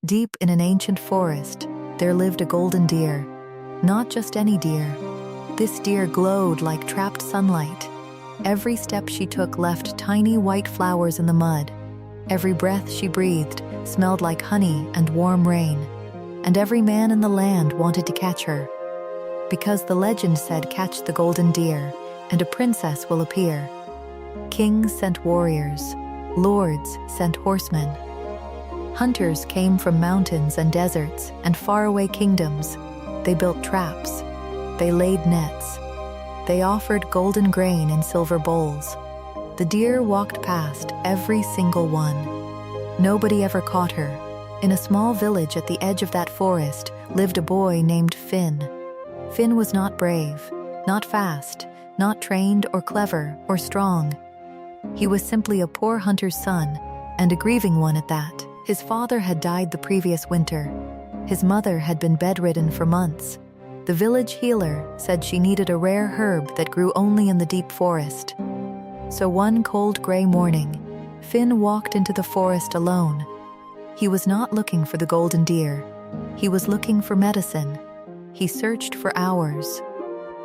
Deep in an ancient forest, there lived a golden deer. Not just any deer. This deer glowed like trapped sunlight. Every step she took left tiny white flowers in the mud. Every breath she breathed smelled like honey and warm rain. And every man in the land wanted to catch her. Because the legend said, "Catch the golden deer, and a princess will appear." Kings sent warriors. Lords sent horsemen. Hunters came from mountains and deserts and faraway kingdoms. They built traps. They laid nets. They offered golden grain in silver bowls. The deer walked past, every single one. Nobody ever caught her. In a small village at the edge of that forest lived a boy named Finn. Finn was not brave, not fast, not trained or clever or strong. He was simply a poor hunter's son, and a grieving one at that. His father had died the previous winter. His mother had been bedridden for months. The village healer said she needed a rare herb that grew only in the deep forest. So one cold gray morning, Finn walked into the forest alone. He was not looking for the golden deer. He was looking for medicine. He searched for hours.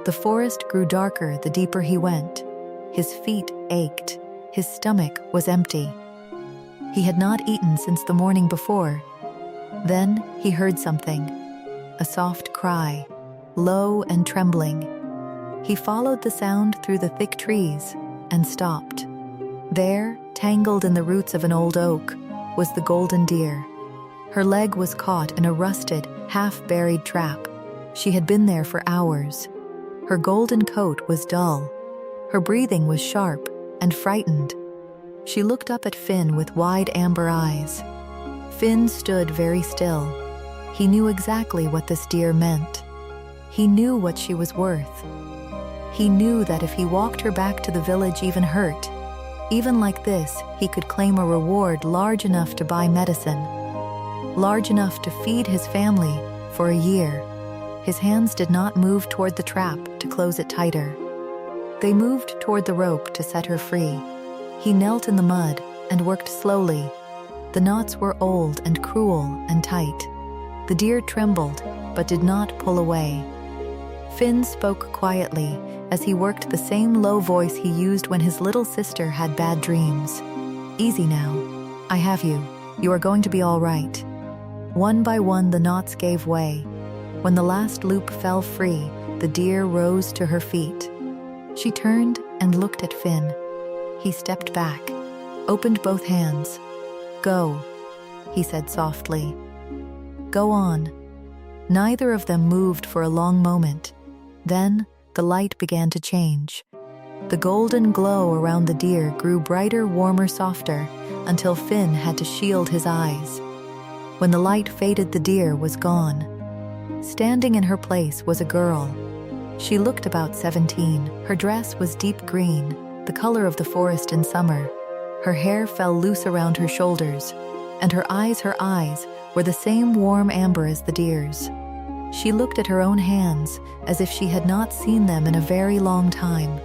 The forest grew darker the deeper he went. His feet ached. His stomach was empty. He had not eaten since the morning before. Then he heard something, a soft cry, low and trembling. He followed the sound through the thick trees and stopped. There, tangled in the roots of an old oak, was the golden deer. Her leg was caught in a rusted, half-buried trap. She had been there for hours. Her golden coat was dull. Her breathing was sharp and frightened. She looked up at Finn with wide amber eyes. Finn stood very still. He knew exactly what this deer meant. He knew what she was worth. He knew that if he walked her back to the village even hurt, even like this, he could claim a reward large enough to buy medicine, large enough to feed his family for a year. His hands did not move toward the trap to close it tighter. They moved toward the rope to set her free. He knelt in the mud and worked slowly. The knots were old and cruel and tight. The deer trembled, but did not pull away. Finn spoke quietly as he worked, the same low voice he used when his little sister had bad dreams. "Easy now. I have you. You are going to be all right." One by one, the knots gave way. When the last loop fell free, the deer rose to her feet. She turned and looked at Finn. He stepped back, opened both hands. "Go," he said softly. "Go on." Neither of them moved for a long moment. Then the light began to change. The golden glow around the deer grew brighter, warmer, softer, until Finn had to shield his eyes. When the light faded, the deer was gone. Standing in her place was a girl. She looked about 17. Her dress was deep green, the color of the forest in summer. Her hair fell loose around her shoulders, and her eyes were the same warm amber as the deer's. She looked at her own hands as if she had not seen them in a very long time.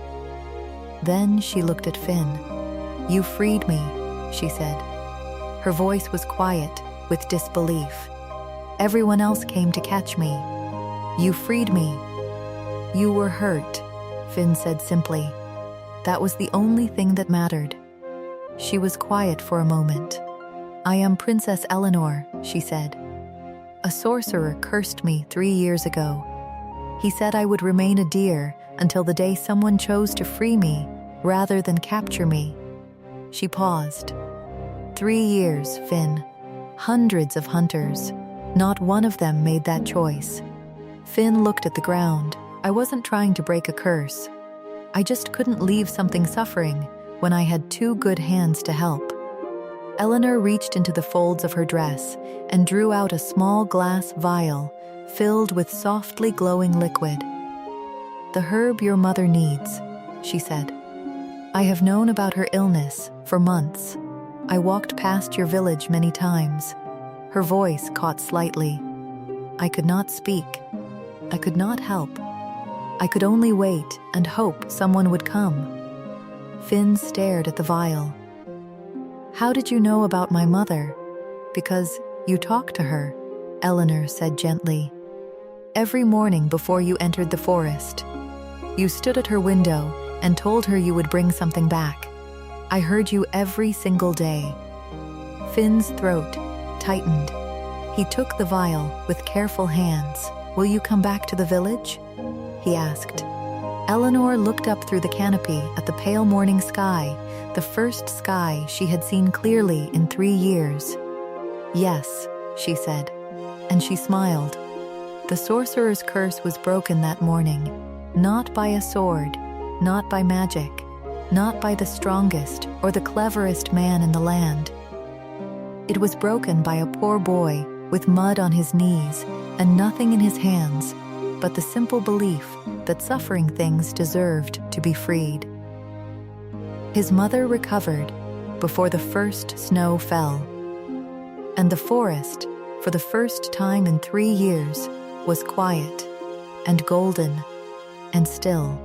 Then she looked at Finn. "You freed me," she said. Her voice was quiet, with disbelief. "Everyone else came to catch me. You freed me." "You were hurt," Finn said simply. That was the only thing that mattered. She was quiet for a moment. "I am Princess Eleanor," she said. "A sorcerer cursed me 3 years ago. He said I would remain a deer until the day someone chose to free me rather than capture me." She paused. 3 years, Finn. Hundreds of hunters. Not one of them made that choice. Finn looked at the ground. "I wasn't trying to break a curse. I just couldn't leave something suffering when I had 2 good hands to help." Eleanor reached into the folds of her dress and drew out a small glass vial filled with softly glowing liquid. "The herb your mother needs," she said. "I have known about her illness for months. I walked past your village many times." Her voice caught slightly. "I could not speak. I could not help. I could only wait and hope someone would come." Finn stared at the vial. "How did you know about my mother?" "Because You talked to her, Eleanor said gently. Every morning before you entered the forest. You stood at her window and told her you would bring something back. I heard you every single day. Finn's throat tightened. He took the vial with careful hands. Will you come back to the village? He asked. Eleanor looked up through the canopy at the pale morning sky, the first sky she had seen clearly in 3 years. Yes, she said, and she smiled. The sorcerer's curse was broken that morning, not by a sword, not by magic, not by the strongest or the cleverest man in the land. It was broken by a poor boy with mud on his knees and nothing in his hands, but the simple belief that suffering things deserved to be freed. His mother recovered before the first snow fell, and the forest, for the first time in 3 years, was quiet and golden and still.